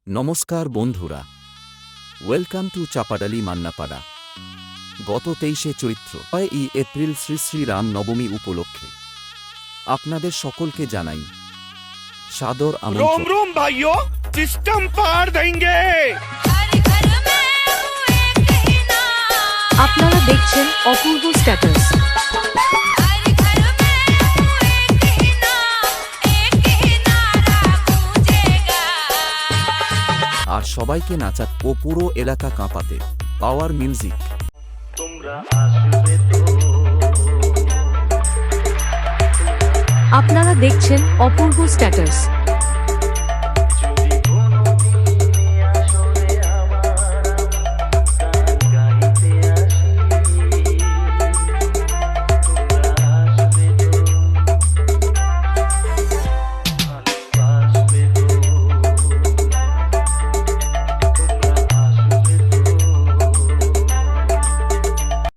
নমস্কার বন্ধুরা, welcome to Chapadali Mannapara. গত 23শে চৈত্র এপ্রিল শ্রী শ্রী রাম নবমী উপলক্ষে আপনাদের সকলকে জানাই সাদর रोम আমন্ত্রণ। रोम भाइयों, सिस्टम पार देंगे। আপনারা দেখছেন অপূর্ব স্ট্যাটাস। আর সবাইকে নাচাত ও পুরো এলাকা কাঁপাতে পাওয়ার মিউজিক। আপনারা দেখছেন অপূর্ব স্ট্যাটাস।